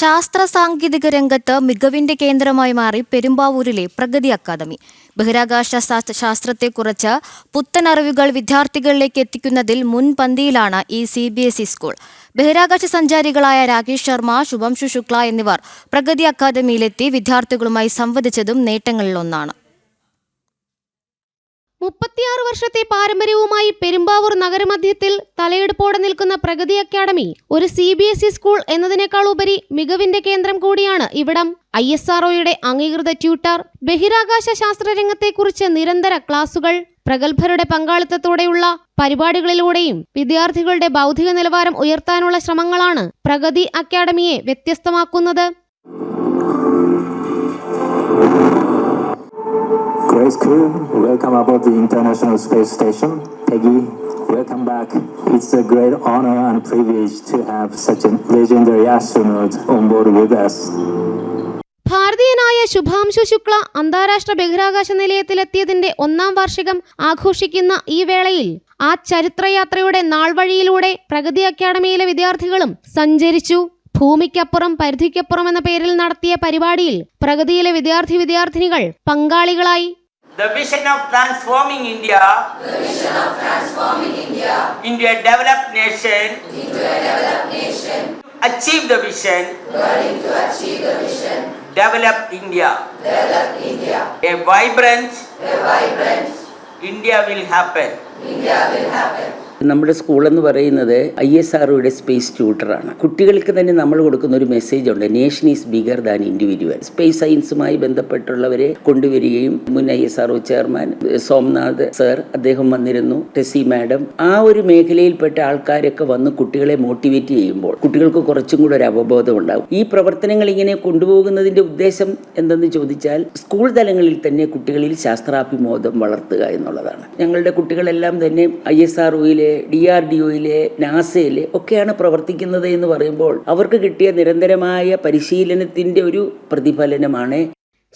ശാസ്ത്ര സാങ്കേതിക രംഗത്ത് മികവിന്റെ കേന്ദ്രമായി മാറി പെരുമ്പാവൂരിലെ പ്രഗതി അക്കാദമി. ബഹിരാകാശ ശാസ്ത്രത്തെക്കുറിച്ച് പുത്തൻ അറിവുകൾ വിദ്യാർത്ഥികളിലേക്ക് എത്തിക്കുന്നതിൽ മുൻപന്തിയിലാണ് ഈ CBSE സ്കൂൾ. ബഹിരാകാശ സഞ്ചാരികളായ രാകേഷ് ശർമ്മ, ശുഭാംശു ശുക്ല എന്നിവർ പ്രഗതി അക്കാദമിയിലെത്തി വിദ്യാർത്ഥികളുമായി സംവദിച്ചതും നേട്ടങ്ങളിലൊന്നാണ്. 36 വർഷത്തെ പാരമ്പര്യവുമായി പെരുമ്പാവൂർ നഗരമധ്യത്തിൽ തലയെടുപ്പോടെ നിൽക്കുന്ന പ്രഗതി അക്കാദമി ഒരു CBSE സ്കൂൾ എന്നതിനേക്കാൾ ഉപരി മികവിന്റെ കേന്ദ്രം കൂടിയാണ് ഇവിടം. ISROയുടെ അംഗീകൃത ട്യൂട്ടർ, ബഹിരാകാശ ശാസ്ത്രരംഗത്തെക്കുറിച്ച് നിരന്തര ക്ലാസുകൾ, പ്രഗത്ഭരുടെ പങ്കാളിത്തത്തോടെയുള്ള പരിപാടികളിലൂടെയും വിദ്യാർത്ഥികളുടെ ബൗദ്ധിക നിലവാരം ഉയർത്താനുള്ള ശ്രമങ്ങളാണ് പ്രഗതി അക്കാദമിയെ വ്യത്യസ്തമാക്കുന്നത്. Grace crew, welcome aboard the International Space Station. Peggy, welcome back. It's a great honor and privilege to have such a legendary astronaut on board with us. ഭാരതീയനായ Shubhanshu Shukla അന്താരാഷ്ട്ര ബഹിരാകാശ നിലയത്തിലെത്തിയതിന്റെ 1ാം വാർഷികം ആഘോഷിക്കുന്ന ഈ വേളയിൽ ആ ചരിത്രയാത്രയുടെ നാൾവഴിയിലൂടെ പ്രഗതി അക്കാദമിയിലെ വിദ്യാർത്ഥികളും സഞ്ചരിച്ചു. ഭൂമിക്കപ്പുറം പരിധിക്കപ്പുറം എന്ന പേരിൽ നടത്തിയ പരിപാടിയിൽ പ്രഗതിയിലെ വിദ്യാർത്ഥിനികൾ പങ്കാളികളായി. The vision of transforming India into a developed nation, achieve the vision, develop India. A vibrant India will happen. നമ്മുടെ സ്കൂൾ എന്ന് പറയുന്നത് ISROയുടെ സ്പേസ് ട്യൂട്ടറാണ്. കുട്ടികൾക്ക് തന്നെ നമ്മൾ കൊടുക്കുന്ന ഒരു മെസ്സേജ് ഉണ്ട്, nation is bigger than individual. Space സയൻസുമായി ബന്ധപ്പെട്ടുള്ളവരെ കൊണ്ടുവരികയും മുൻ ISRO ചെയർമാൻ സോംനാഥ് സർ അദ്ദേഹം വന്നിരുന്നു, ടെസി മാഡം, ആ ഒരു മേഖലയിൽപ്പെട്ട ആൾക്കാരൊക്കെ വന്ന് കുട്ടികളെ മോട്ടിവേറ്റ് ചെയ്യുമ്പോൾ കുട്ടികൾക്ക് കുറച്ചും കൂടെ ഒരു അവബോധം ഉണ്ടാകും. ഈ പ്രവർത്തനങ്ങൾ ഇങ്ങനെ കൊണ്ടുപോകുന്നതിന്റെ ഉദ്ദേശം എന്തെന്ന് ചോദിച്ചാൽ സ്കൂൾ തലങ്ങളിൽ തന്നെ കുട്ടികളിൽ ശാസ്ത്രാഭിമോദം വളർത്തുക എന്നുള്ളതാണ്. ഞങ്ങളുടെ കുട്ടികളെല്ലാം തന്നെ ISROയിലെ DRDOയിലെ നാസയിലെ ഒക്കെയാണ് പ്രവർത്തിക്കുന്നത് എന്ന് പറയുമ്പോൾ അവർക്ക് കിട്ടിയ നിരന്തരമായ പരിശീലനത്തിന്റെ ഒരു പ്രതിഫലനമാണ്.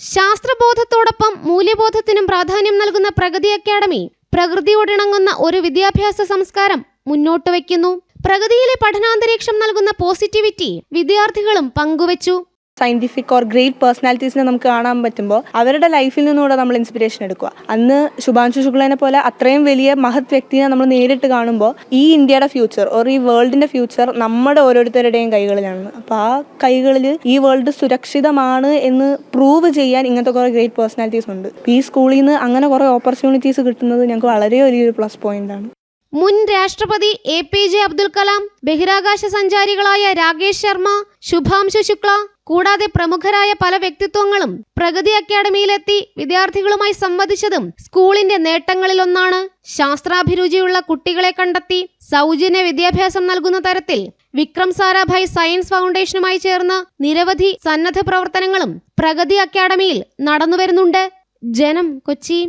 ശാസ്ത്രബോധത്തോടൊപ്പം മൂല്യബോധത്തിനും പ്രാധാന്യം നൽകുന്ന പ്രഗതി അക്കാദമി പ്രകൃതിയോടിണങ്ങുന്ന ഒരു വിദ്യാഭ്യാസ സംസ്കാരം മുന്നോട്ട് വയ്ക്കുന്നു. പ്രഗതിയിലെ പഠനാന്തരീക്ഷം നൽകുന്ന പോസിറ്റിവിറ്റി വിദ്യാർത്ഥികളും പങ്കുവച്ചു. സയന്റിഫിക് ഓർ ഗ്രേറ്റ് പേഴ്സണാലിറ്റീസിനെ നമുക്ക് കാണാൻ പറ്റുമ്പോൾ അവരുടെ ലൈഫിൽ നിന്നുകൂടെ നമ്മൾ ഇൻസ്പിറേഷൻ എടുക്കുക. അന്ന് ശുഭാംശു ശുക്ലനെ പോലെ അത്രയും വലിയ മഹത് വ്യക്തിയെ നമ്മൾ നേരിട്ട് കാണുമ്പോൾ ഈ ഇന്ത്യയുടെ ഫ്യൂച്ചർ ഓർ ഈ വേൾഡിന്റെ ഫ്യൂച്ചർ നമ്മുടെ ഓരോരുത്തരുടെയും കൈകളിലാണ്. അപ്പോൾ ആ കൈകളിൽ ഈ വേൾഡ് സുരക്ഷിതമാണ് എന്ന് പ്രൂവ് ചെയ്യാൻ ഇങ്ങനത്തെ കുറേ ഗ്രേറ്റ് പേഴ്സണാലിറ്റീസ് ഉണ്ട്. ഈ സ്കൂളിൽ നിന്ന് അങ്ങനെ കുറേ ഓപ്പർച്യൂണിറ്റീസ് കിട്ടുന്നത് ഞങ്ങൾക്ക് വളരെ വലിയൊരു പ്ലസ് പോയിന്റ് ആണ്. മുൻ രാഷ്ട്രപതി APJ അബ്ദുൽ കലാം, ബഹിരാകാശ സഞ്ചാരികളായ രാകേഷ് ശർമ്മ, ശുഭാംശു ശുക്ല കൂടാതെ പ്രമുഖരായ പല വ്യക്തിത്വങ്ങളും പ്രഗതി അക്കാദമിയിലെത്തി വിദ്യാർത്ഥികളുമായി സംവദിച്ചതും സ്കൂളിന്റെ നേട്ടങ്ങളിലൊന്നാണ്. ശാസ്ത്രാഭിരുചിയുള്ള കുട്ടികളെ കണ്ടെത്തി സൗജന്യ വിദ്യാഭ്യാസം നൽകുന്ന തരത്തിൽ വിക്രം സാരാഭായ് സയൻസ് ഫൗണ്ടേഷനുമായി ചേർന്ന് നിരവധി സന്നദ്ധ പ്രവർത്തനങ്ങളും പ്രഗതി അക്കാദമിയിൽ നടന്നുവരുന്നുണ്ട്. ജനം, കൊച്ചി.